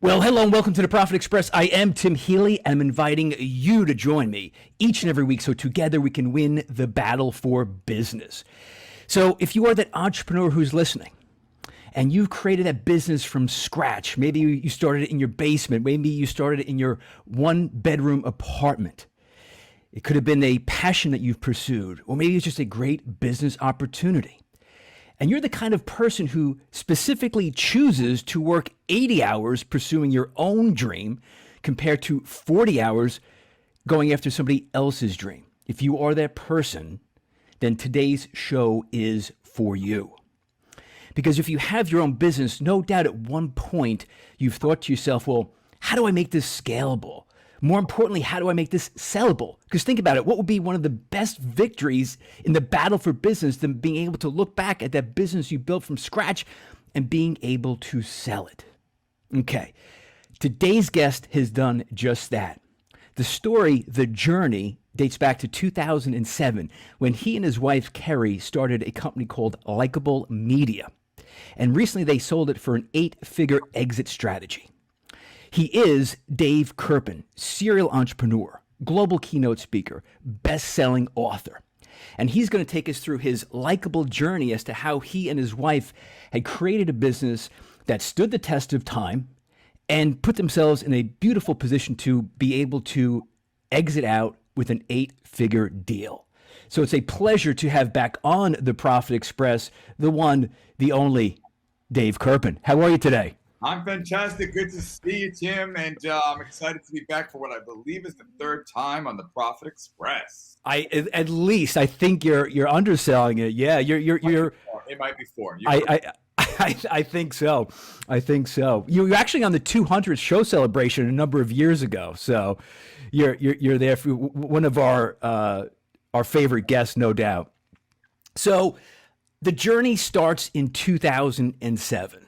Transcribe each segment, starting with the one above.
Well, hello and welcome to the Profit Express. I am Tim Healy and I'm inviting you to join me each and every week so together we can win the battle for business. So if you are that entrepreneur who's listening and you've created that business from scratch, maybe you started it in your basement, maybe you started it in your one-bedroom apartment. It could have been a passion that you've pursued, or maybe it's just a great business opportunity. And you're the kind of person who specifically chooses to work 80 hours pursuing your own dream compared to 40 hours going after somebody else's dream. If you are that person, then today's show is for you. Because if you have your own business, no doubt at one point you've thought to yourself, well, how do I make this scalable? More importantly, how do I make this sellable? Because think about it, what would be one of the best victories in the battle for business than being able to look back at that business you built from scratch and being able to sell it? Okay, today's guest has done just that. The story, the journey, dates back to 2007 when he and his wife, Carrie, started a company called Likeable Media. And recently they sold it for an 8-figure exit strategy. He is Dave Kerpen, serial entrepreneur, global keynote speaker, best-selling author. And he's going to take us through his likable journey as to how he and his wife had created a business that stood the test of time and put themselves in a beautiful position to be able to exit out with an 8-figure deal. So it's a pleasure to have back on the Profit Express, the one, the only, Dave Kerpen. How are you today? I'm fantastic. Good to see you, Tim, and I'm excited to be back for what I believe is the third time on the Profit Express. At least I think you're underselling it. Yeah, you're. It might be four. I think so. I think so. You were actually on the 200th show celebration a number of years ago, so you're there for one of our favorite guests, no doubt. So the journey starts in 2007.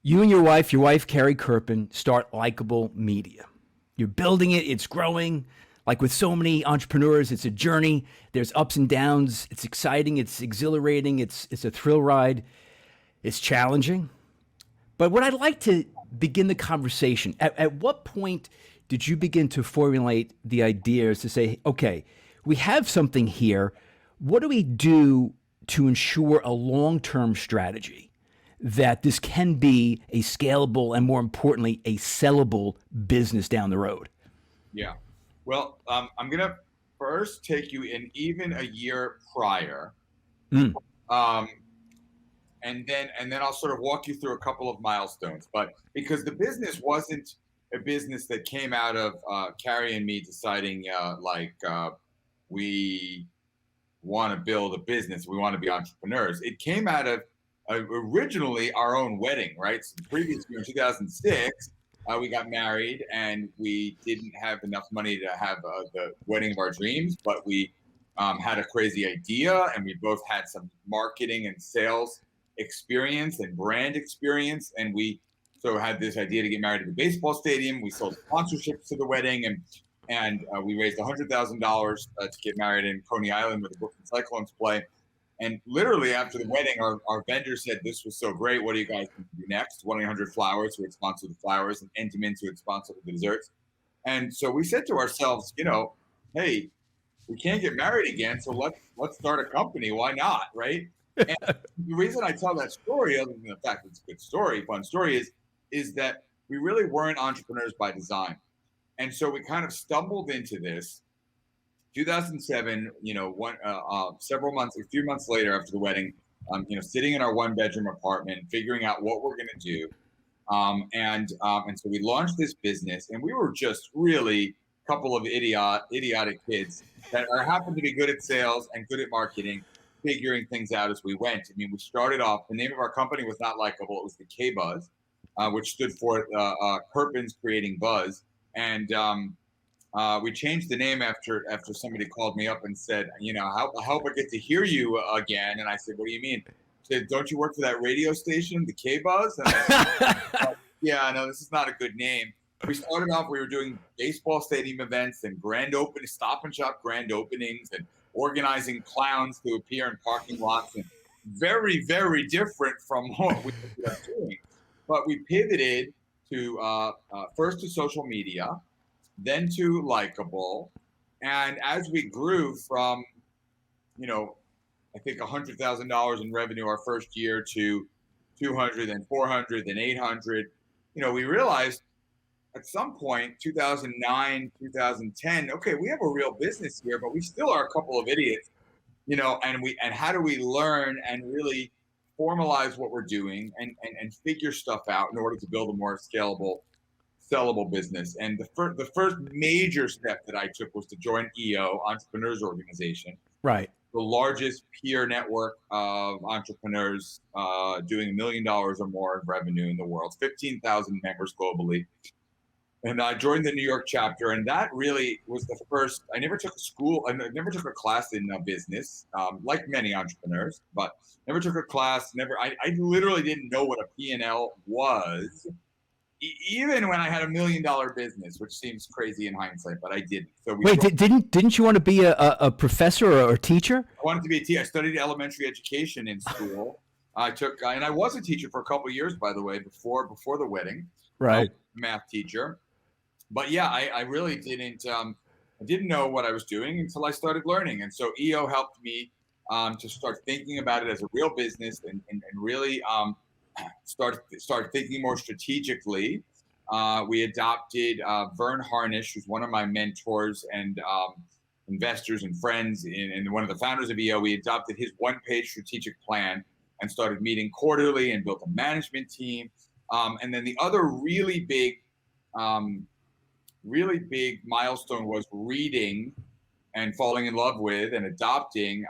You and your wife, Carrie Kerpen, start Likeable Media. You're building it, it's growing. Like with so many entrepreneurs, it's a journey. There's ups and downs. It's exciting, it's exhilarating, it's a thrill ride. It's challenging. But what I'd like to begin the conversation, at what point did you begin to formulate the ideas to say, okay, we have something here. What do we do to ensure a long-term strategy that this can be a scalable and, more importantly, a sellable business down the road? Yeah. Well, I'm going to first take you in even a year prior. And then I'll sort of walk you through a couple of milestones. But because the business wasn't a business that came out of Carrie and me deciding we want to build a business, we want to be entrepreneurs. It came out of originally our own wedding, right? So the previous year in 2006, we got married and we didn't have enough money to have the wedding of our dreams, but we had a crazy idea and we both had some marketing and sales experience and brand experience. And we so had this idea to get married at the baseball stadium. We sold sponsorships to the wedding and we raised $100,000 to get married in Coney Island where the Brooklyn Cyclones play. And literally after the wedding, our vendor said, this was so great. What do you guys think to do next? 1-800-Flowers, who had sponsored the flowers, and Entenmann's, who had sponsored the desserts. And so we said to ourselves, hey, we can't get married again, so let's start a company. Why not, right? And the reason I tell that story, other than the fact that it's a good story, fun story, is that we really weren't entrepreneurs by design. And so we kind of stumbled into this. 2007, a few months later after the wedding, sitting in our one-bedroom apartment, figuring out what we're going to do. And so we launched this business, and we were just really a couple of idiotic kids that happened to be good at sales and good at marketing, figuring things out as we went. I mean, we started off, the name of our company was not Likeable, it was the K-Buzz, which stood for Kerpen's Creating Buzz. And we changed the name after somebody called me up and said, I hope I get to hear you again. And I said, what do you mean? He said, don't you work for that radio station, the K-Buzz? And I said, yeah, no, this is not a good name. We started off, we were doing baseball stadium events and stop and shop grand openings and organizing clowns to appear in parking lots, and very, very different from what we ended up doing. But we pivoted to first to social media, then to Likeable. And as we grew from, I think $100,000 in revenue our first year to 200, then 400, then 800, we realized at some point, 2009, 2010, okay, we have a real business here, but we still are a couple of idiots, and how do we learn and really formalize what we're doing and figure stuff out in order to build a more scalable, sellable business. And the first major step that I took was to join EO, Entrepreneurs Organization. Right. The largest peer network of entrepreneurs doing $1 million or more in revenue in the world, 15,000 members globally. And I joined the New York chapter, and that really was the first. I never took a class in business, like many entrepreneurs, but never took a class. I literally didn't know what a P&L was, even when I had $1 million business, which seems crazy in hindsight, but I didn't. So didn't you want to be a professor or a teacher? I wanted to be a teacher. I studied elementary education in school. And I was a teacher for a couple of years, by the way, before the wedding. Right. Math teacher. But yeah, I really didn't. I didn't know what I was doing until I started learning, and so EO helped me to start thinking about it as a real business and really start thinking more strategically. We adopted Vern Harnish, who's one of my mentors and investors and friends, and one of the founders of EO. We adopted his one-page strategic plan and started meeting quarterly and built a management team. And then the other really big milestone was reading and falling in love with and adopting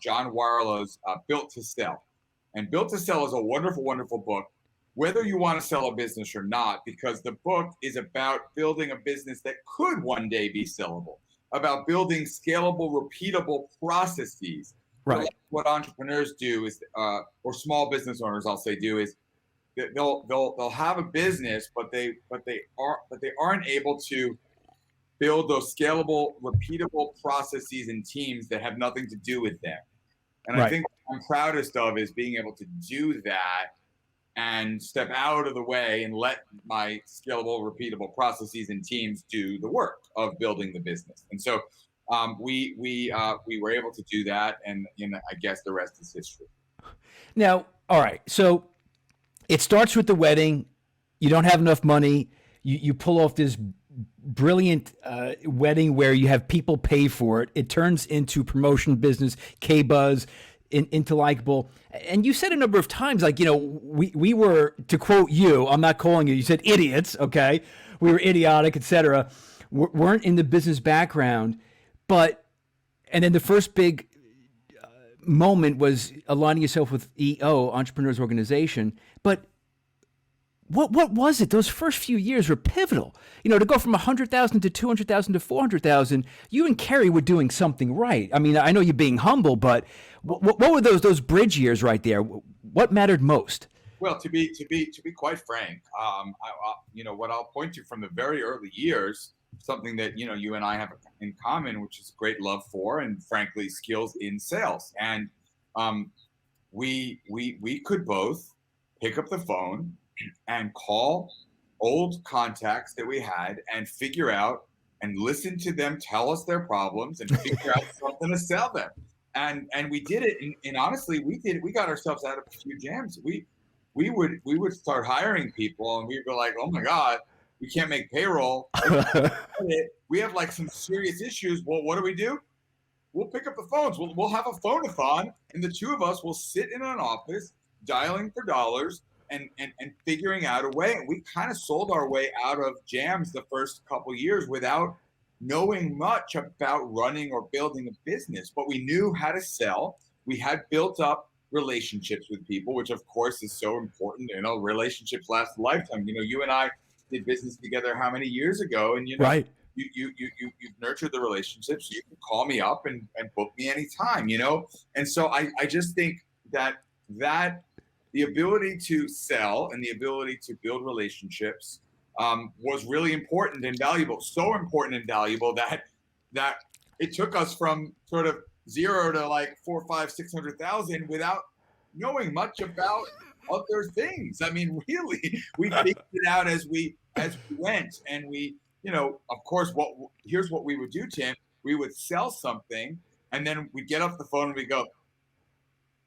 John Warrillow's Built to Sell. And Built to Sell is a wonderful, wonderful book, whether you want to sell a business or not, because the book is about building a business that could one day be sellable, about building scalable, repeatable processes. Right. What entrepreneurs do is, or small business owners, I'll say, do is they'll have a business, but they aren't able to build those scalable, repeatable processes and teams that have nothing to do with them. And Right. I think what I'm proudest of is being able to do that and step out of the way and let my scalable, repeatable processes and teams do the work of building the business. And so we were able to do that, and I guess the rest is history. Now, all right, so it starts with the wedding. You don't have enough money. You pull off this brilliant wedding where you have people pay for it. It turns into promotion business, K-Buzz, into Likeable. And you said a number of times, like, we were, to quote you, I'm not calling you said idiots, okay? We were idiotic, etc. Weren't in the business background. And then the first big moment was aligning yourself with EO, Entrepreneurs Organization. But what was it? Those first few years were pivotal. To go from 100,000 to 200,000 to 400,000. You and Carrie were doing something right. I mean, I know you're being humble, but what were those bridge years right there? What mattered most? Well, to be quite frank, what I'll point to from the very early years, something that you and I have in common, which is great love for, and frankly, skills in sales. And we could both pick up the phone and call old contacts that we had and figure out and listen to them tell us their problems and figure out something to sell them. And we did it. And honestly, we got ourselves out of a few jams. We would start hiring people, and we'd be like, oh my God, we can't make payroll. We have like some serious issues. Well, what do? We'll pick up the phones. We'll have a phone-a-thon, and the two of us will sit in an office dialing for dollars and figuring out a way. And we kind of sold our way out of jams the first couple of years without knowing much about running or building a business, but we knew how to sell. We had built up relationships with people, which of course is so important. Relationships last a lifetime. You and I did business together how many years ago, and right. You've nurtured the relationship, so you can call me up and book me anytime, And so I just think that the ability to sell and the ability to build relationships was really important and valuable. So important and valuable that it took us from sort of zero to like 400,000, 500,000, 600,000 without knowing much about other things. I mean, really, we figured it out as we went, and we, of course, here's what we would do, Tim. We would sell something, and then we'd get off the phone and we go,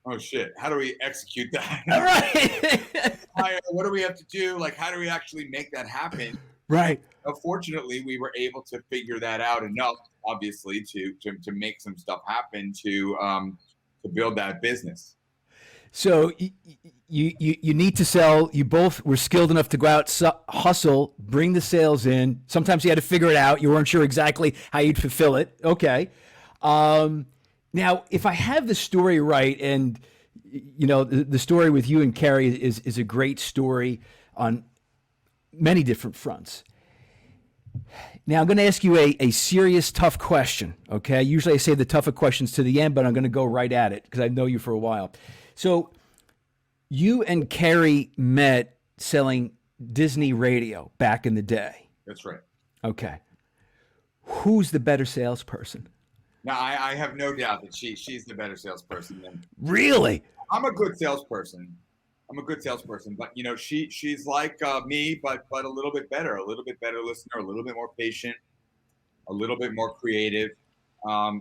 oh shit, how do we execute that? All right. What do we have to do? Like, how do we actually make that happen? Right. Fortunately, we were able to figure that out enough, obviously, to make some stuff happen to build that business. So you need to sell. You both were skilled enough to go out, hustle, bring the sales in. Sometimes you had to figure it out. You weren't sure exactly how you'd fulfill it. Okay. Now, if I have the story right, and the story with you and Carrie is a great story on many different fronts. Now, I'm going to ask you a serious, tough question, okay? Usually I save the tougher questions to the end, but I'm going to go right at it because I know you for a while. So you and Carrie met selling Disney radio back in the day. That's right. Okay. Who's the better salesperson? Now, I have no doubt that she's the better salesperson than. Really? I'm a good salesperson. But she's like me, but a little bit better listener, a little bit more patient, a little bit more creative.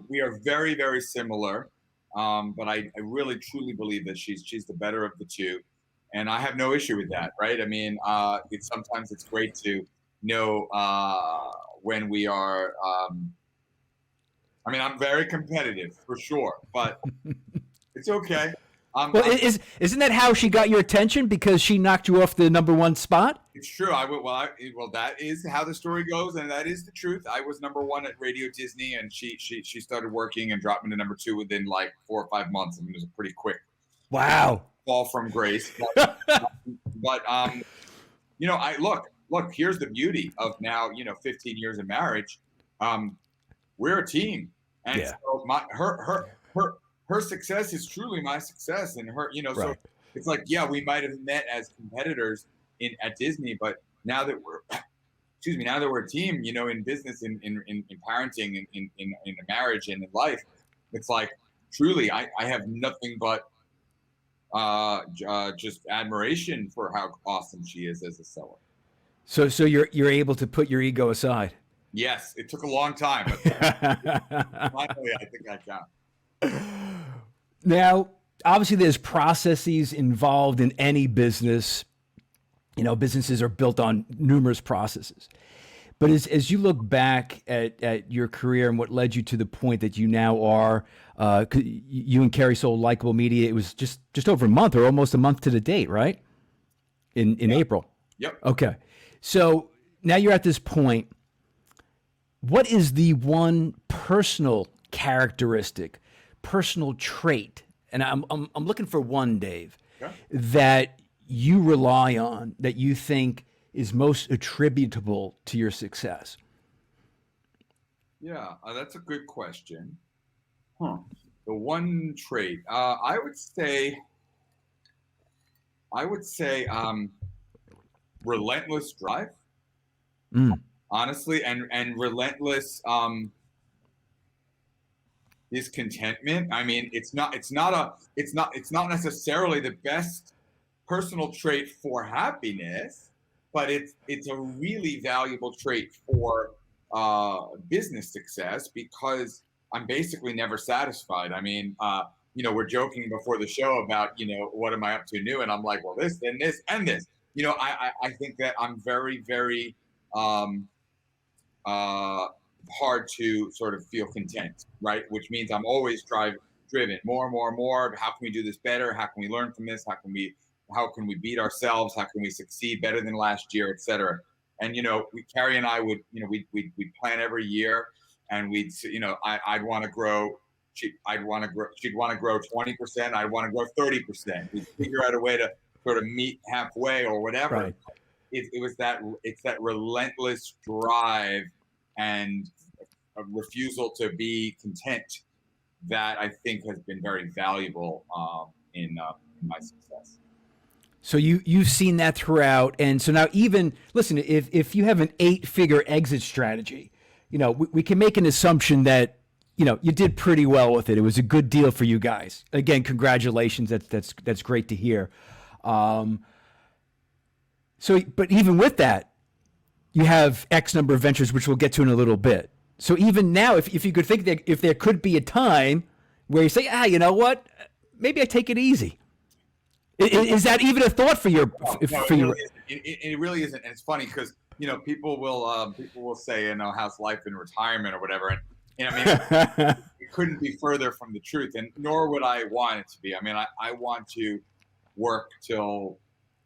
We are very, very similar, but I really truly believe that she's the better of the two, and I have no issue with that. Right? I mean, sometimes it's great to know when we are. I mean, I'm very competitive for sure, but it's okay. Isn't that how she got your attention? Because she knocked you off the #1 spot? It's true. Well, that is how the story goes, and that is the truth. I was #1 at Radio Disney, and she started working and dropped me to #2 within like 4 or 5 months. I mean, it was a pretty quick fall from grace. But look. Here's the beauty of now 15 years of marriage. We're a team, and so her success is truly my success, and her, right. So it's like, we might have met as competitors at Disney, but now that we're a team, in business, in parenting, in a marriage, and in life, it's like truly, I have nothing but just admiration for how awesome she is as a seller. So you're able to put your ego aside. Yes, it took a long time, but finally, I think I can. Now, obviously, there's processes involved in any business. Businesses are built on numerous processes. But as you look back at your career and what led you to the point that you now are, you and Carrie sold Likeable Media. It was just over a month, or almost a month to the date, right? In April. Yep. Okay. So now you're at this point. What is the one personal characteristic, personal trait, and I'm looking for one, Dave, that you rely on, that you think is most attributable to your success? Yeah, that's a good question. The one trait, I would say, relentless drive. Honestly, and relentless discontentment. I mean, it's not necessarily the best personal trait for happiness, but it's a really valuable trait for business success, because I'm basically never satisfied. I mean, we're joking before the show about, what am I up to new? And I'm like, well, this, then this, and this. I think that I'm very, very hard to sort of feel content, right? Which means I'm always driven more. How can we do this better? How can we learn from this? How can we beat ourselves? How can we succeed better than last year, et cetera? And, Carrie and I would, we'd plan every year, and I'd want to grow. She'd want to grow 20%. I'd want to grow 30%. We'd figure out a way to sort of meet halfway or whatever. Right. It's that relentless drive and a refusal to be content that I think has been very valuable in my success. So you've seen that throughout, and so now even listen, if you have an 8-figure exit strategy, we can make an assumption that you did pretty well with it. It was a good deal for you guys. Again, congratulations. That's great to hear. But even with that, you have X number of ventures, which we'll get to in a little bit. So even now, if you could think that if there could be a time where you say, you know what, maybe I take it easy. Is that even a thought for your? It really isn't, and it's funny because people will say how's life in retirement or whatever, and I mean it couldn't be further from the truth, and nor would I want it to be. I mean, I want to work till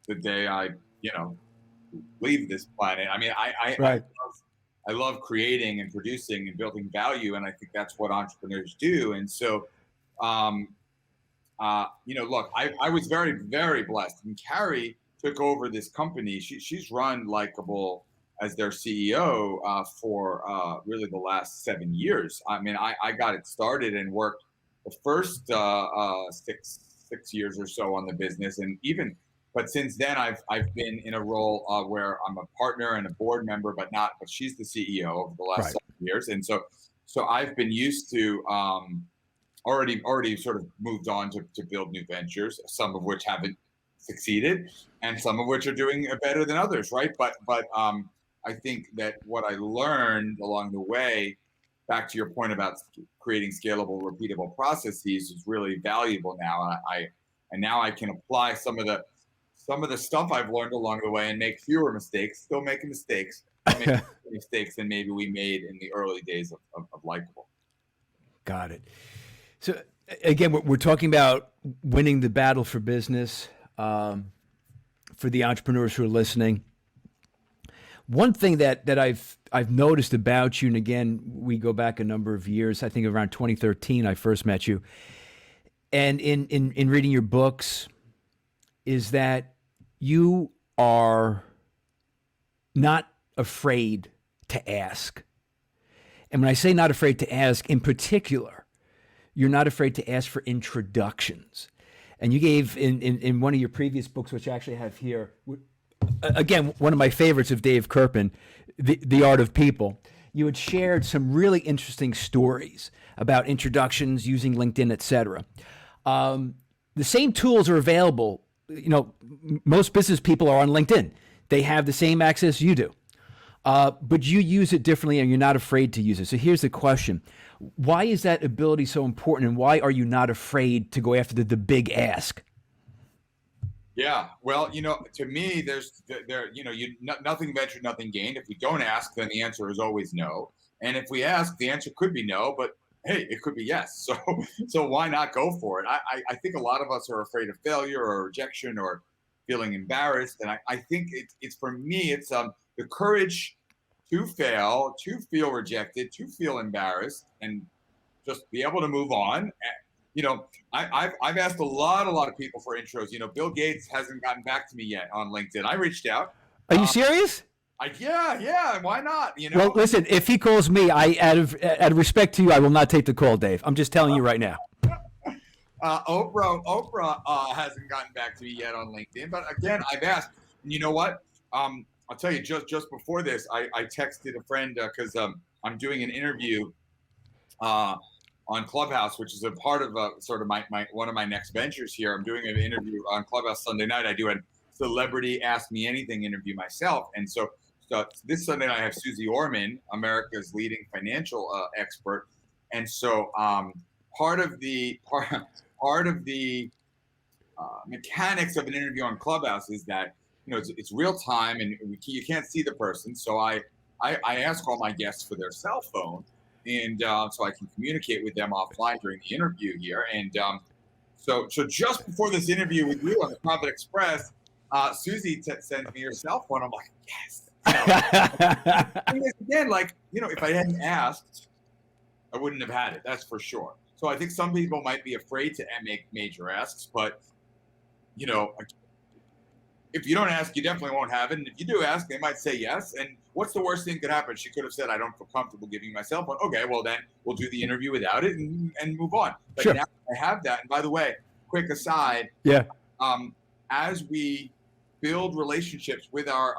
the day I leave this planet. I mean, I love creating and producing and building value, and I think that's what entrepreneurs do. And so, look, I was very, very blessed. And Carrie took over this company. She's run Likeable as their CEO for really the last 7 years. I mean, I got it started and worked the first 6 years or so on the business, but since then I've been in a role where I'm a partner and a board member, but she's the CEO over the last 7 years, and so I've been used to already sort of moved on to build new ventures, some of which haven't succeeded, and some of which are doing better than others, right? But I think that what I learned along the way, back to your point about creating scalable, repeatable processes, is really valuable now. And now I can apply some of the stuff I've learned along the way and make fewer mistakes, still making mistakes, than maybe we made in the early days of Likeable. Got it. So again, we're talking about winning the battle for business, for the entrepreneurs who are listening. One thing that I've noticed about you, and again, we go back a number of years, I think around 2013, I first met you. And in reading your books, is that you are not afraid to ask. And when I say not afraid to ask, in particular, you're not afraid to ask for introductions. And you gave in one of your previous books, which I actually have here, again, one of my favorites of Dave Kerpen, The Art of People, you had shared some really interesting stories about introductions using LinkedIn, et cetera. The same tools are available. Most business people are on LinkedIn. They have the same access you do. But you use it differently and you're not afraid to use it. So here's the question. Why is that ability so important, and why are you not afraid to go after the big ask? Yeah, well, to me, nothing ventured, nothing gained. If we don't ask, then the answer is always no. And if we ask, the answer could be no, but hey, it could be yes. So why not go for it? I think a lot of us are afraid of failure or rejection or feeling embarrassed. And I think it's for me, it's the courage to fail, to feel rejected, to feel embarrassed, and just be able to move on. I've asked a lot of people for intros. Bill Gates hasn't gotten back to me yet on LinkedIn. I reached out. Are you serious? Yeah. Why not? Well, listen, if he calls me, out of respect to you, I will not take the call, Dave. I'm just telling you right now. Oprah hasn't gotten back to me yet on LinkedIn, but again, I've asked. And you know what? I'll tell you, just before this, I texted a friend because I'm doing an interview on Clubhouse, which is a part of sort of my one of my next ventures here. I'm doing an interview on Clubhouse Sunday night. I do a celebrity Ask Me Anything interview myself, and so this Sunday night I have Susie Orman, America's leading financial expert, and so part of the mechanics of an interview on Clubhouse is that it's real time and you can't see the person. So I ask all my guests for their cell phone, and so I can communicate with them offline during the interview here. And so just before this interview with you on the Profit Express, Susie sends me her cell phone. I'm like, yes. Again, if I hadn't asked, I wouldn't have had it. That's for sure. So I think some people might be afraid to make major asks, but if you don't ask, you definitely won't have it. And if you do ask, they might say yes. And what's the worst thing that could happen? She could have said, I don't feel comfortable giving you my cell phone. Okay, well then we'll do the interview without it and move on. But sure. Now I have that. And by the way, quick aside, as we build relationships with our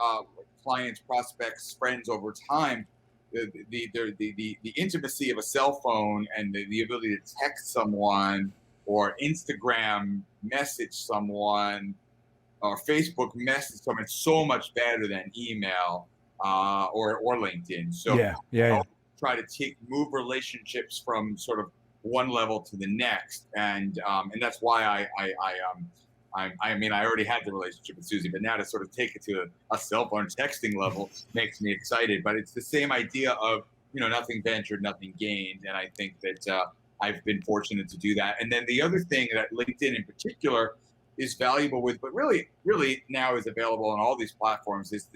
clients, prospects, friends over time, the intimacy of a cell phone and the ability to text someone or Instagram message someone or Facebook messes so much better than email or LinkedIn. So Yeah. try to move relationships from sort of one level to the next, and that's why I mean, I already had the relationship with Susie, but now to sort of take it to a cell phone texting level makes me excited. But it's the same idea of, nothing ventured, nothing gained. And I think that I've been fortunate to do that. And then the other thing that LinkedIn in particular is valuable with, but really now is available on all these platforms, is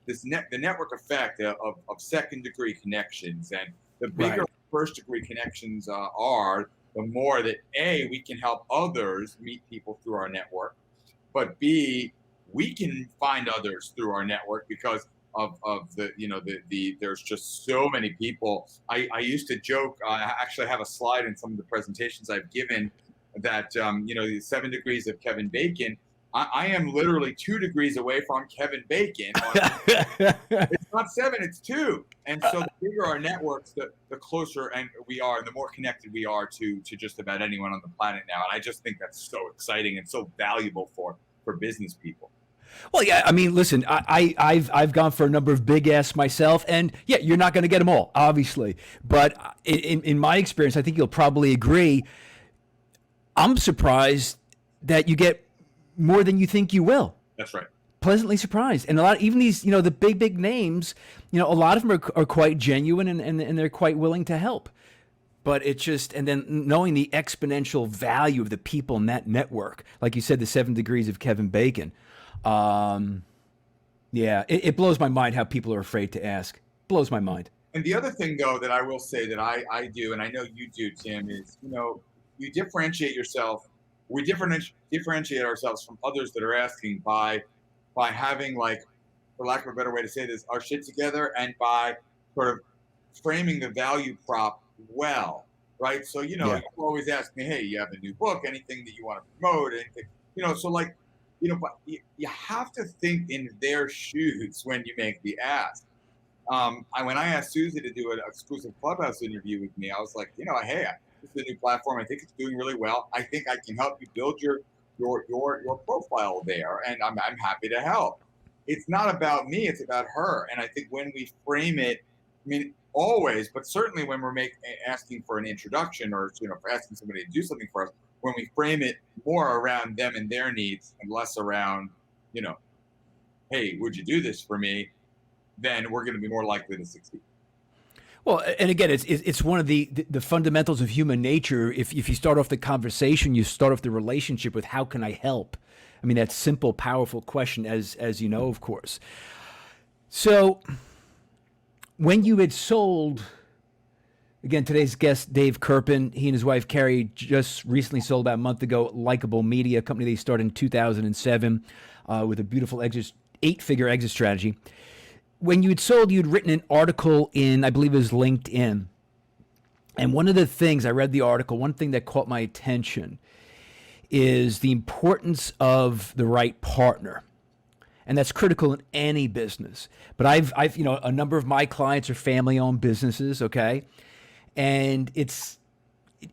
the network effect of second degree connections. And the bigger first degree connections are, the more that we can help others meet people through our network, but B, we can find others through our network because of the there's just so many people. I used to joke, I actually have a slide in some of the presentations I've given that the 7 degrees of Kevin Bacon. I am literally 2 degrees away from Kevin Bacon. It's not 7, it's 2. And so the bigger our networks, the closer we are, and the more connected we are to just about anyone on the planet now. And I just think that's so exciting and so valuable for business people. Well, yeah, I mean, listen, I've gone for a number of big asks myself, and yeah, you're not going to get them all, obviously. But in my experience, I think you'll probably agree, I'm surprised that you get more than you think you will. That's right. Pleasantly surprised. And a lot, even these, the big names, a lot of them are quite genuine and they're quite willing to help. But it's just, and then knowing the exponential value of the people in that network, like you said, the 7 degrees of Kevin Bacon. It blows my mind how people are afraid to ask. Blows my mind. And the other thing, though, that I will say that I do, and I know you do, Tim, is, you differentiate yourself. We differentiate ourselves from others that are asking by having, like, for lack of a better way to say this, our shit together, and by sort of framing the value prop well, right? So, you always ask me, hey, you have a new book, anything that you want to promote, anything, so like, but you have to think in their shoes when you make the ask. When I asked Susie to do an exclusive Clubhouse interview with me, I was like, hey, this is a new platform. I think it's doing really well. I think I can help you build your profile there, and I'm happy to help. It's not about me; it's about her. And I think when we frame it, I mean, always, but certainly when we're asking for an introduction, or for asking somebody to do something for us, when we frame it more around them and their needs and less around, hey, would you do this for me? Then we're going to be more likely to succeed. Well, and again, it's one of the fundamentals of human nature. If you start off the conversation, you start off the relationship with how can I help? I mean, that simple, powerful question, as you know, of course. So when you had sold, again, today's guest, Dave Kerpen, he and his wife, Carrie, just recently sold about a month ago, Likeable Media, a company they started in 2007 with a beautiful 8-figure exit strategy. When you had sold, you'd written an article in, I believe it was LinkedIn. And one of the things, I read the article, one thing that caught my attention is the importance of the right partner. And that's critical in any business. But I've a number of my clients are family-owned businesses, okay? And it's,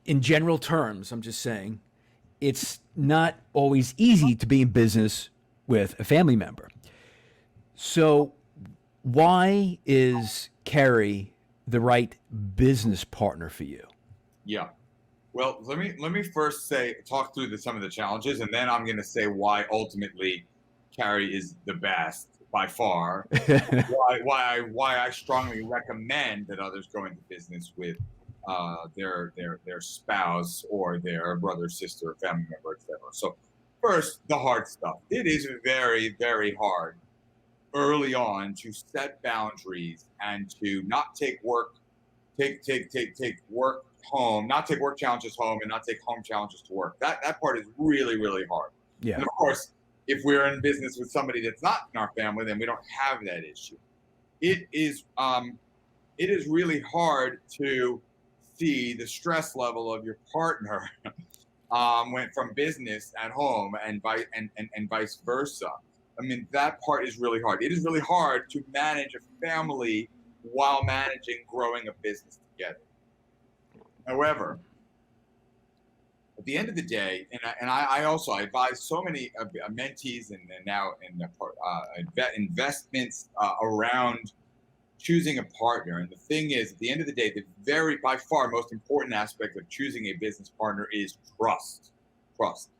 in general terms, I'm just saying, it's not always easy to be in business with a family member. So why is Carrie the right business partner for you? Yeah. Well, let me first talk through some of the challenges, and then I'm going to say why ultimately Carrie is the best by far. why I strongly recommend that others go into business with their spouse or their brother, sister, family member, etc. So first, the hard stuff. It is very, very hard early on to set boundaries and to not take work home, not take work challenges home, and not take home challenges to work. That part is really, really hard. Yeah. And of course, if we're in business with somebody that's not in our family, then we don't have that issue. It is really hard to see the stress level of your partner went from business at home and vice versa. I mean, that part is really hard. It is really hard to manage a family while managing growing a business together. However, at the end of the day, I also advise so many mentees and now investments around choosing a partner. And the thing is, at the end of the day, the very by far most important aspect of choosing a business partner is trust. Trust.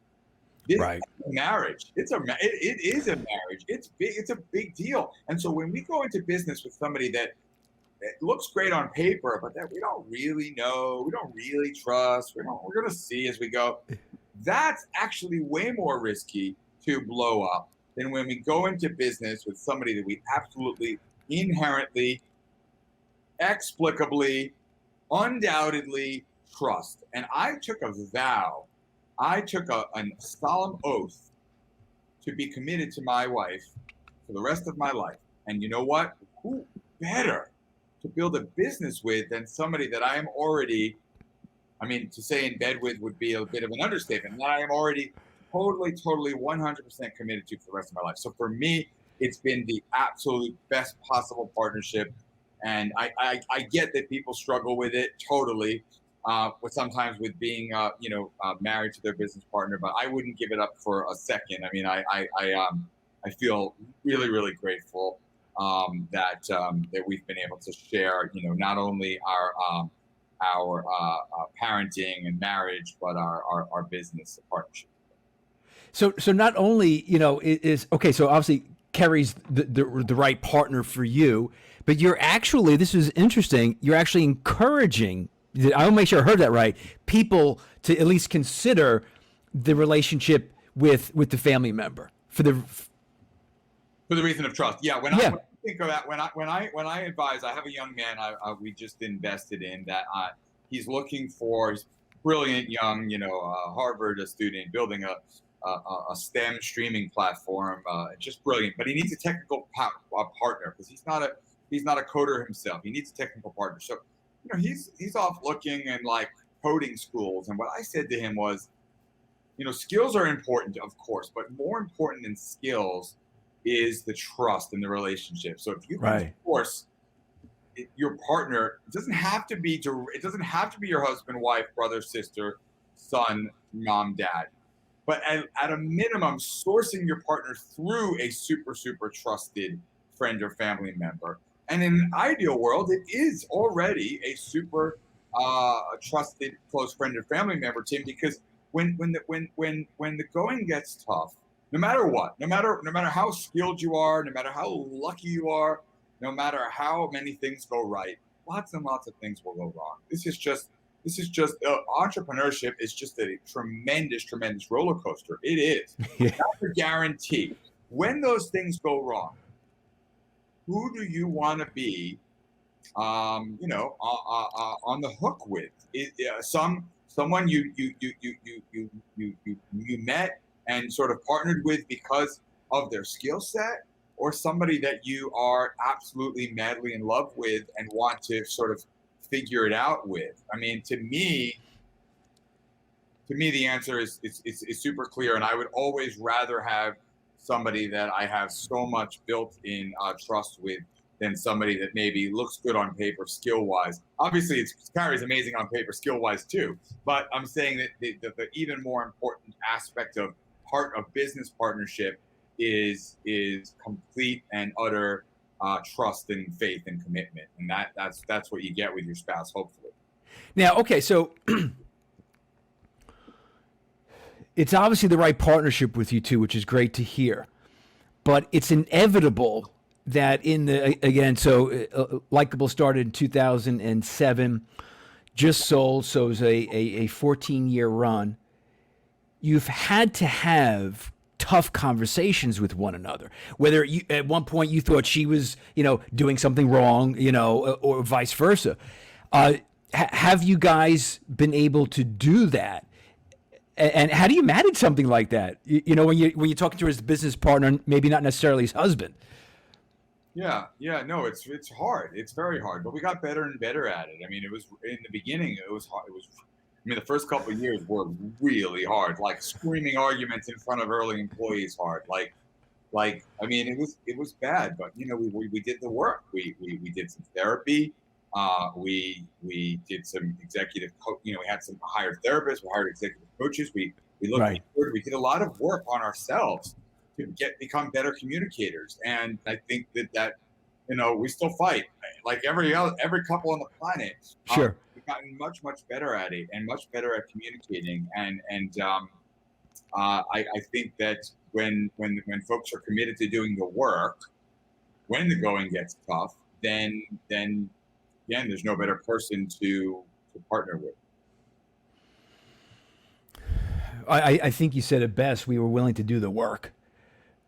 This Right. is a marriage. It is a marriage. It's big. It's a big deal. And so when we go into business with somebody that it looks great on paper, but that we don't really know, we don't really trust, we're going to see as we go. That's actually way more risky to blow up than when we go into business with somebody that we absolutely, inherently, explicably, undoubtedly trust. And I took a vow, I took a solemn oath to be committed to my wife for the rest of my life. And you know what? Who better to build a business with than somebody that I am already, I mean, to say in bed with would be a bit of an understatement, that I am already totally 100% committed to for the rest of my life. So for me, it's been the absolute best possible partnership. And I get that people struggle with it totally, but sometimes with being, married to their business partner, but I wouldn't give it up for a second. I mean, I feel really grateful that we've been able to share, not only our parenting and marriage, but our business partnership. So not only, is okay. So obviously Carrie's the right partner for you, but you're actually, this is interesting. You're actually encouraging, I want to make sure I heard that right, people to at least consider the relationship with the family member for the reason of trust. Yeah. When I think of that, when I advise, I have a young man we just invested in that he's looking for, he's brilliant young, Harvard student building a STEM streaming platform, just brilliant, but he needs a technical partner because he's not a coder himself. He needs a technical partner. So, he's off looking in like coding schools. And what I said to him was, skills are important, of course, but more important than skills is the trust in the relationship. So if you can force your partner, it doesn't have to be your husband, wife, brother, sister, son, mom, dad, but at a minimum, sourcing your partner through a super trusted friend or family member. And in an ideal world, it is already a super trusted close friend or family member, Tim, because when the going gets tough, no matter what, no matter how skilled you are, no matter how lucky you are, no matter how many things go right, lots and lots of things will go wrong. This is just entrepreneurship is just a tremendous roller coaster. It is. Yeah. That's a guarantee. When those things go wrong, who do you want to be, on the hook with? Someone you met and sort of partnered with because of their skill set, or somebody that you are absolutely madly in love with and want to sort of figure it out with? I mean, to me, the answer is super clear, and I would always rather have somebody that I have so much built-in trust with than somebody that maybe looks good on paper skill-wise. Obviously, Carrie's amazing on paper skill-wise too, but I'm saying that the even more important aspect of business partnership is complete and utter trust and faith and commitment, and that's what you get with your spouse, hopefully. Now, okay, so it's obviously the right partnership with you two, which is great to hear, but it's inevitable that Likeable started in 2007, just sold, so it was a 14-year run. You've had to have tough conversations with one another, whether you, at one point you thought she was, doing something wrong, or vice versa. Have you guys been able to do that? And how do you manage something like that? When you're talking to his business partner, maybe not necessarily his husband. Yeah, no, it's hard. It's very hard, but we got better and better at it. I mean, it was in the beginning, it was hard. The first couple of years were really hard, like screaming arguments in front of early employees hard. It was bad, but we did the work. We did some therapy. We did some executive, we had some hired therapists, we hired executive coaches. We looked Right. inward. We did a lot of work on ourselves to become better communicators. And I think that we still fight like every couple on the planet. Sure. We've gotten much better at it and much better at communicating. I think that when folks are committed to doing the work, when the going gets tough, then again, there's no better person to partner with. I think you said it best. We were willing to do the work,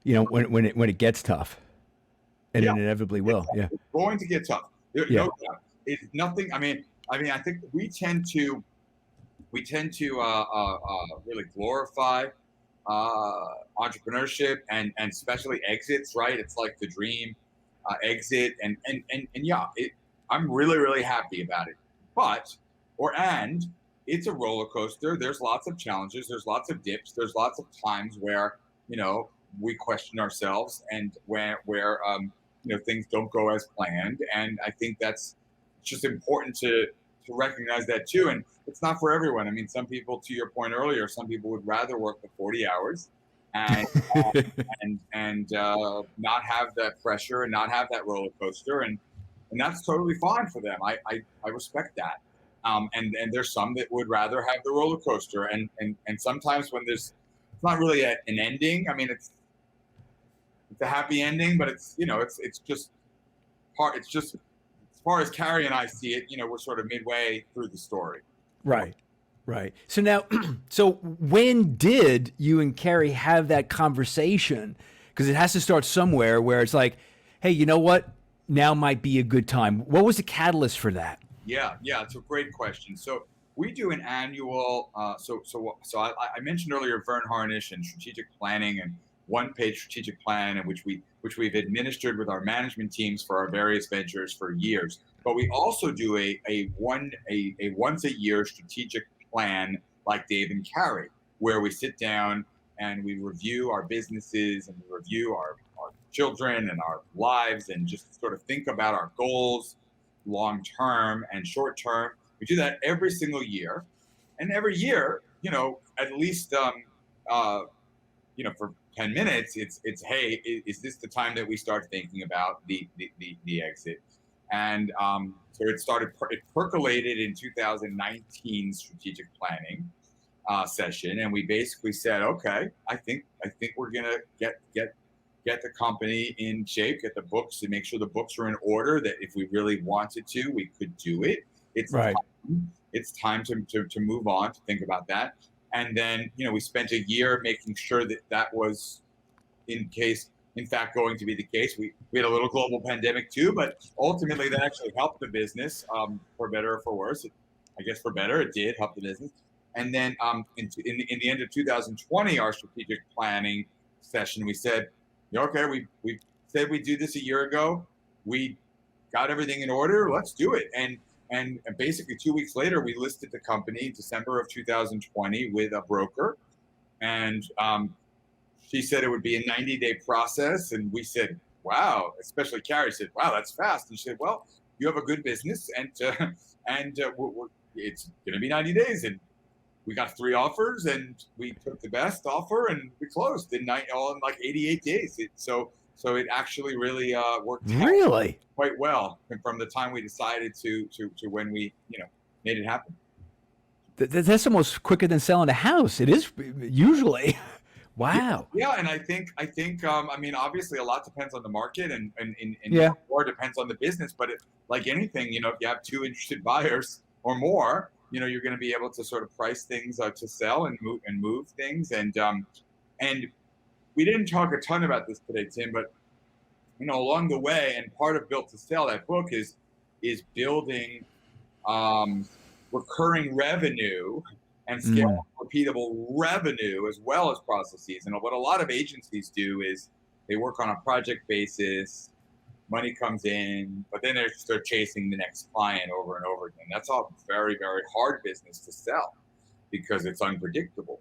when it gets tough, and it inevitably will. Yeah. It's going to get tough. No doubt. It's nothing. I mean, I think we tend to really glorify entrepreneurship and especially exits, right? It's like the dream exit, and yeah, I'm really happy about it. And it's a roller coaster. There's lots of challenges. There's lots of dips. There's lots of times where we question ourselves and where things don't go as planned. And I think that's just important to recognize that too. And it's not for everyone. I mean, some people, to your point earlier, some people would rather work the 40 hours and not have that pressure and not have that roller coaster. And that's totally fine for them. I respect that. And there's some that would rather have the roller coaster. And sometimes when it's not really an ending. I mean, it's a happy ending, but it's just part. It's just, as far as Carrie and I see it, we're sort of midway through the story. Right. So now, so when did you and Carrie have that conversation? Because it has to start somewhere where it's like, hey, you know what? Now might be a good time. What was the catalyst for that? Yeah, it's a great question. So we do an annual. So I mentioned earlier Vern Harnish and strategic planning and one-page strategic plan, and which we've administered with our management teams for our various ventures for years. But we also do a once a year strategic plan like Dave and Carrie, where we sit down and we review our businesses and we review our children and our lives and just sort of think about our goals, long term and short term. We do that every single year, and every year, at least for 10 minutes, it's hey, is this the time that we start thinking about the exit? And so it percolated in 2019 strategic planning session, and we basically said, okay, I think we're gonna get the company in shape, get the books, and make sure the books are in order, that if we really wanted to, we could do it. It's right. It's time to move on, to think about that. And then, we spent a year making sure that was in fact going to be the case. We had a little global pandemic too, but ultimately that actually helped the business, for better or for worse. I guess for better, it did help the business. And then in the end of 2020, our strategic planning session, we said, okay, we said we'd do this a year ago. We got everything in order. Let's do it. And basically 2 weeks later, we listed the company in December of 2020 with a broker. And she said it would be a 90-day process. And we said, wow, especially Carrie said, wow, that's fast. And she said, well, you have a good business and it's going to be 90 days. And we got 3 offers and we took the best offer and we closed in like 88 days. So it actually really worked out quite well from the time we decided to when we made it happen. That's almost quicker than selling a house. It is usually. Wow. Yeah, and I think I mean, obviously a lot depends on the market and more depends on the business, but like anything, if you have 2 interested buyers or more, you're going to be able to sort of price things to sell and move things. And we didn't talk a ton about this today, Tim, but along the way, and part of Built to Sell, that book is building recurring revenue and scale repeatable revenue as well as processes. And what a lot of agencies do is they work on a project basis, money comes in, but then they're chasing the next client over and over again. That's all very, very hard business to sell because it's unpredictable.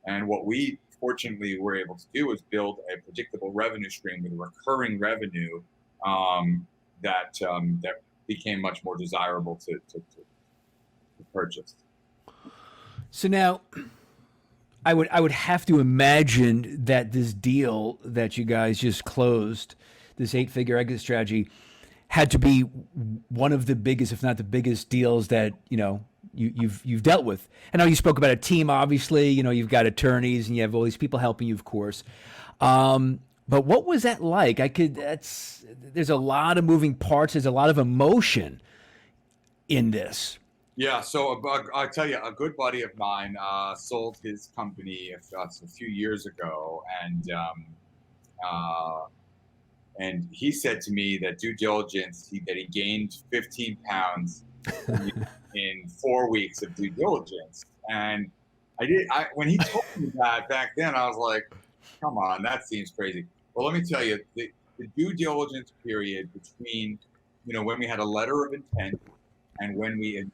And what we fortunately were able to do is build a predictable revenue stream with recurring revenue that became much more desirable to purchase. So now, I would have to imagine that this deal that you guys just closed, this 8-figure exit strategy, had to be one of the biggest, if not the biggest, deals that you've dealt with. I know you spoke about a team. Obviously, you've got attorneys and you have all these people helping you, of course. But what was that like? There's a lot of moving parts. There's a lot of emotion in this. Yeah, so I'll tell you, a good buddy of mine sold his company a few years ago, and he said to me that due diligence, that he gained 15 pounds in 4 weeks of due diligence. And when he told me that back then, I was like, come on, that seems crazy. Well, let me tell you, the due diligence period between, when we had a letter of intent and when we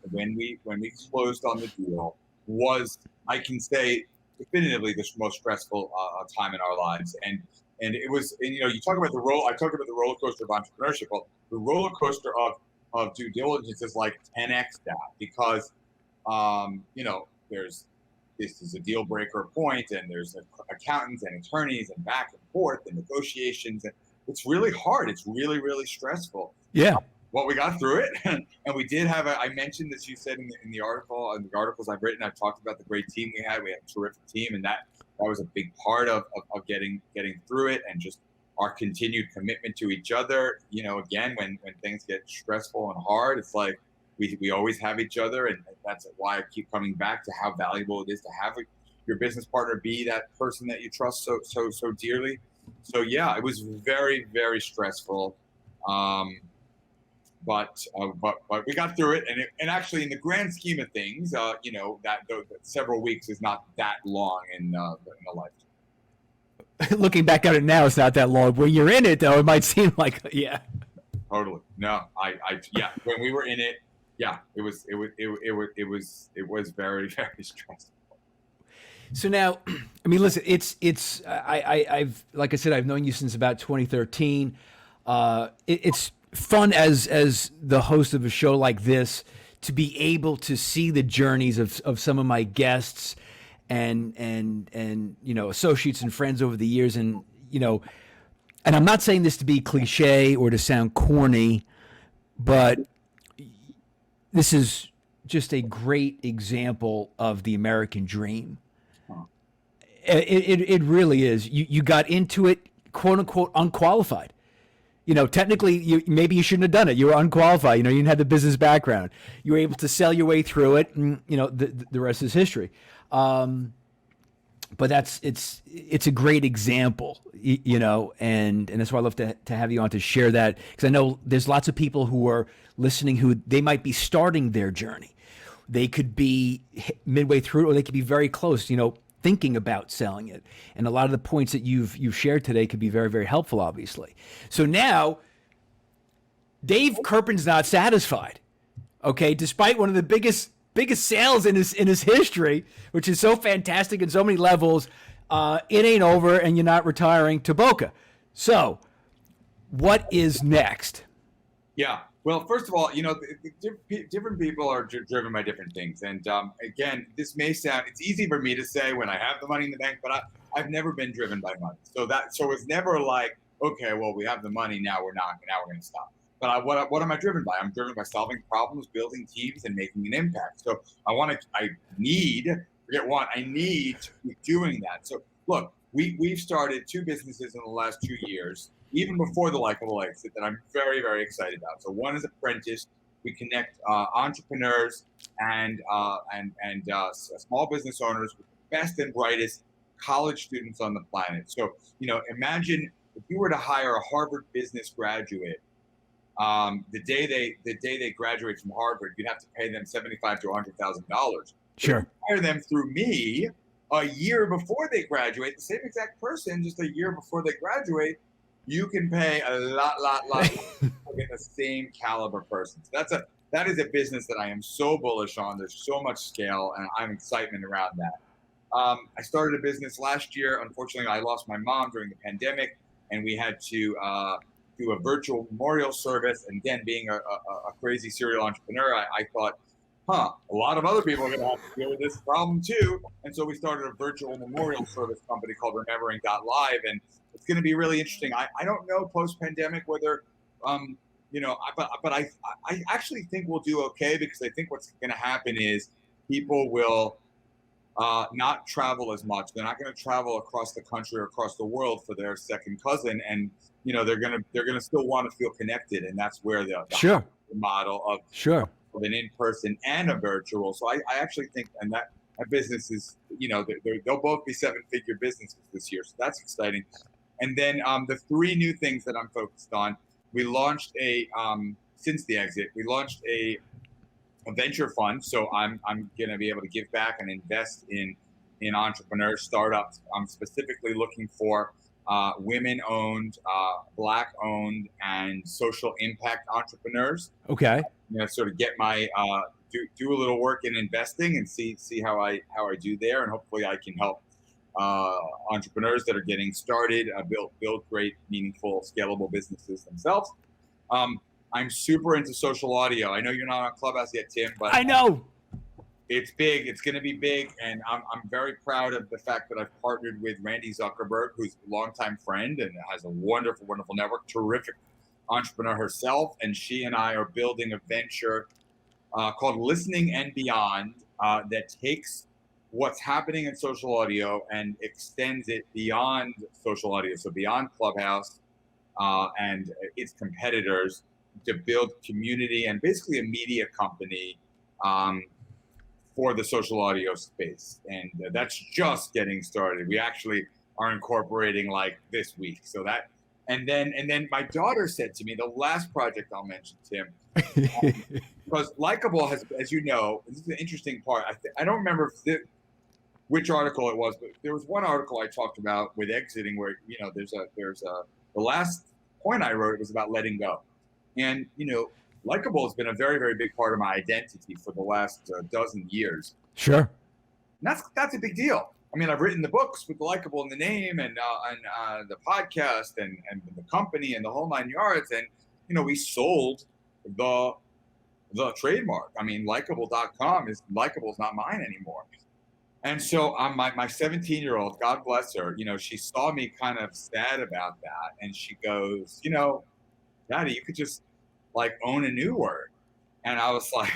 closed on the deal was, I can say definitively, the most stressful time in our lives. And it was, you talk about I talk about the roller coaster of entrepreneurship. Well, the roller coaster of due diligence is like 10x that, because this is a deal breaker point, and there's accountants and attorneys and back and forth and negotiations, and it's really hard. It's really, really stressful. Yeah. Well, we got through it, and we did have I mentioned, as you said in the article, and the articles I've written, I've talked about the great team we had. We had a terrific team, and that was a big part of getting through it, and just our continued commitment to each other. Again, when things get stressful and hard, it's like we always have each other, and that's why I keep coming back to how valuable it is to have your business partner be that person that you trust so dearly. So yeah, it was very, very stressful. But we got through it, and actually, in the grand scheme of things, that several weeks is not that long in a lifetime. Looking back at it now, it's not that long. When you're in it, though, it might seem like, yeah. Totally. No, yeah. When we were in it, yeah, it was very, very stressful. So now, I mean, listen, I've like I said, I've known you since about 2013. It's fun as the host of a show like this to be able to see the journeys of some of my guests and associates and friends over the years, and I'm not saying this to be cliche or to sound corny, but this is just a great example of the American dream. It really is. You got into it, quote unquote, unqualified. Technically, maybe you shouldn't have done it. You were unqualified. You didn't have the business background. You were able to sell your way through it, and the rest is history. But it's a great example, and that's why I love to have you on to share that, because I know there's lots of people who are listening who they might be starting their journey. They could be midway through it, or they could be very close. Thinking about selling it. And a lot of the points that you've shared today could be very, very helpful, obviously. So now, Dave Kerpen's not satisfied. Okay, despite one of the biggest sales in his history, which is so fantastic in so many levels, it ain't over, and you're not retiring to Boca. So, what is next? Yeah. Well, first of all, different people are driven by different things. And again, this may sound, it's easy for me to say when I have the money in the bank, but I've never been driven by money. So it's never like, okay, well, we have the money, now we're going to stop. But what am I driven by? I'm driven by solving problems, building teams, and making an impact. So I need to keep doing that. So look, we've started 2 businesses in the last 2 years, even before the Likeable exit, that I'm very, very excited about. So one is Apprentice. We connect entrepreneurs and small business owners with the best and brightest college students on the planet. So, imagine if you were to hire a Harvard business graduate, the day they graduate from Harvard, you'd have to pay them $75,000 to $100,000. Sure. Hire them through me a year before they graduate, the same exact person, just a year before they graduate, you can pay a lot to get the same caliber person. So that is a business that I am so bullish on. There's so much scale, and I'm excitement around that. I started a business last year. Unfortunately, I lost my mom during the pandemic, and we had to do a virtual memorial service. And again, being a crazy serial entrepreneur, I thought, a lot of other people are going to have to deal with this problem too. And so we started a virtual memorial service company called Remembering.live. And it's going to be really interesting. I don't know post-pandemic whether, but I actually think we'll do okay, because I think what's going to happen is people will not travel as much. They're not going to travel across the country or across the world for their second cousin. And, they're going to still want to feel connected. And that's where the Sure. model of an in-person and a virtual. So I actually think, and that business is, they'll both be 7-figure businesses this year. So that's exciting. And then the 3 new things that I'm focused on, we launched since the exit, we launched a venture fund. So I'm going to be able to give back and invest in entrepreneurs, startups. I'm specifically looking for women-owned, Black-owned, and social impact entrepreneurs. Okay. Sort of get my do a little work in investing and see how I do there, and hopefully I can help entrepreneurs that are getting started build great, meaningful, scalable businesses themselves. I'm super into social audio. I know you're not on Clubhouse yet, Tim, but I know. It's big. It's going to be big. And I'm very proud of the fact that I've partnered with Randy Zuckerberg, who's a longtime friend and has a wonderful, wonderful network, terrific entrepreneur herself. And she and I are building a venture called Listening and Beyond that takes what's happening in social audio and extends it beyond social audio. So beyond Clubhouse and its competitors, to build community and basically a media company for the social audio space. And that's just getting started. We actually are incorporating like this week. So that, and then my daughter said to me, the last project I'll mention, Tim, because Likeable has, as you know, this is an interesting part. I don't remember which article it was, but there was one article I talked about with exiting where, the last point I wrote was about letting go. And, Likeable has been a very, very big part of my identity for the last dozen years. Sure. And that's a big deal. I mean, I've written the books with Likeable in the name, and the podcast and the company and the whole 9 yards. And, we sold the trademark. I mean, Likeable.com Likeable is not mine anymore. And so my 17-year-old, God bless her, she saw me kind of sad about that. And she goes, Daddy, you could just own a new word. And I was like,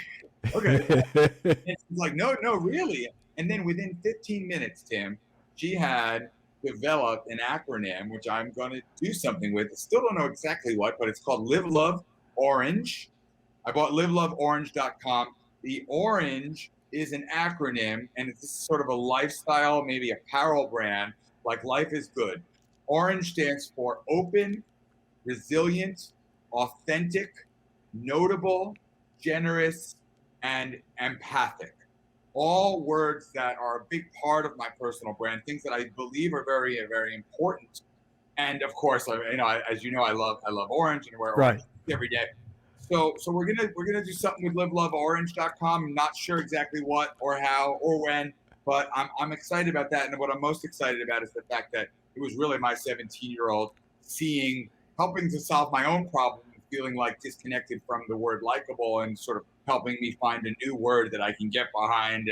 okay. And she's like, no, really. And then within 15 minutes, Tim, she had developed an acronym, which I'm going to do something with. I still don't know exactly what, but it's called Live Love Orange. I bought liveloveorange.com. The orange is an acronym, and it's sort of a lifestyle, maybe apparel brand, like Life is Good. Orange stands for open, resilient, authentic, notable, generous, and empathic. All words that are a big part of my personal brand, things that I believe are very, very important. And of course, as you know, I love orange and wear orange every day. So we're gonna do something with liveloveorange.com. I'm not sure exactly what or how or when, but I'm excited about that. And what I'm most excited about is the fact that it was really my 17-year-old helping to solve my own problem, feeling disconnected from the word Likeable, and sort of helping me find a new word that I can get behind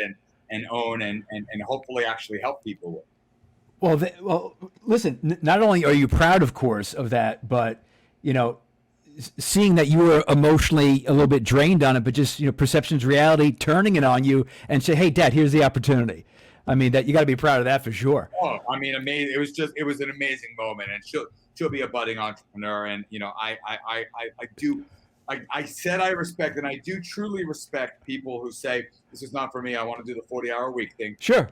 and own and hopefully actually help people with. Well, listen, not only are you proud, of course, of that, but, seeing that you were emotionally a little bit drained on it, but just, perception's reality, turning it on you and say, hey, Dad, here's the opportunity. I mean, that you got to be proud of that for sure. Oh, I mean, amazing. It was an amazing moment, and she'll be a budding entrepreneur. And, I said I respect, and I do truly respect people who say, this is not for me. I want to do the 40-hour week thing. Sure.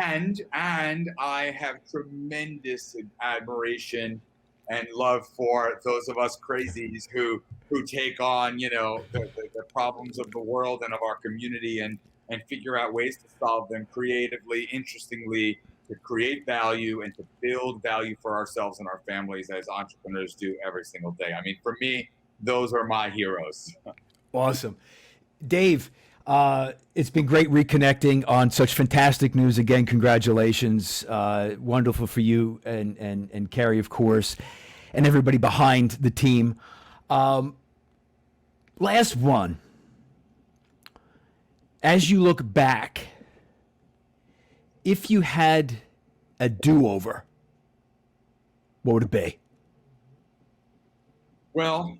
And I have tremendous admiration and love for those of us crazies who take on, the problems of the world and of our community and figure out ways to solve them creatively, interestingly, to create value and to build value for ourselves and our families as entrepreneurs do every single day. I mean, for me, those are my heroes. Awesome. Dave, it's been great reconnecting on such fantastic news. Again, congratulations. Wonderful for you and Carrie, of course. and everybody behind the team. Last one. As you look back, if you had a do-over, what would it be? Well,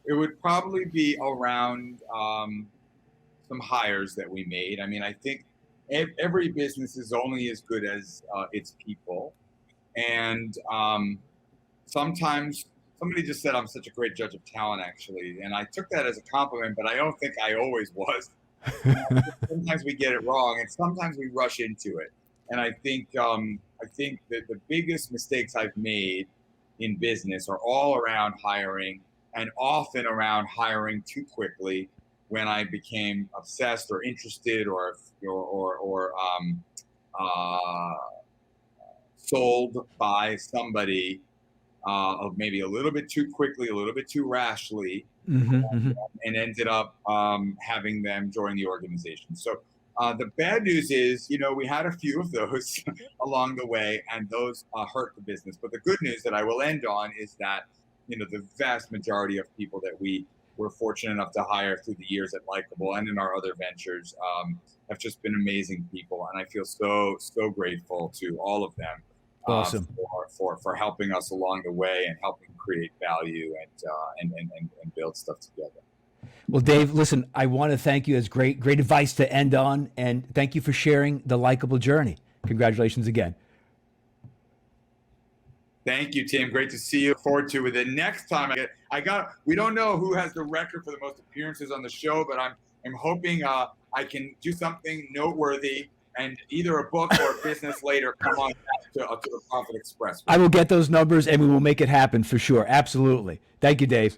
it would probably be around some hires that we made. I mean, I think every business is only as good as its people. And sometimes somebody just said I'm such a great judge of talent, actually. And I took that as a compliment, but I don't think I always was. Sometimes we get it wrong, and sometimes we rush into it. And I think that the biggest mistakes I've made in business are all around hiring, and often around hiring too quickly when I became obsessed or interested or sold by somebody of maybe a little bit too quickly, a little bit too rashly, and ended up having them join the organization. So the bad news is, we had a few of those along the way, and those hurt the business. But the good news that I will end on is that, the vast majority of people that we were fortunate enough to hire through the years at Likeable and in our other ventures have just been amazing people. And I feel so, so grateful to all of them. Awesome. For helping us along the way and helping create value and build stuff together. Well, Dave, listen, I want to thank you. It's great advice to end on, and thank you for sharing the Likeable journey. Congratulations again. Thank you, Tim. Great to see you. Look forward to it. The next time we don't know who has the record for the most appearances on the show, but I'm hoping I can do something noteworthy, and either a book or a business later come on back to the Profit Express. I will get those numbers, and we will make it happen for sure. Absolutely. Thank you, Dave.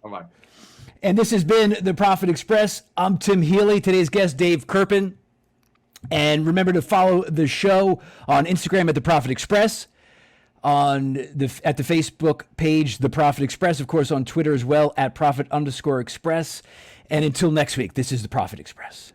Bye-bye. And this has been the Profit Express. I'm Tim Healy. Today's guest, Dave Kerpen. And remember to follow the show on Instagram at the Profit Express, at the Facebook page, the Profit Express, of course, on Twitter as well at Profit_Express. And until next week, this is the Profit Express.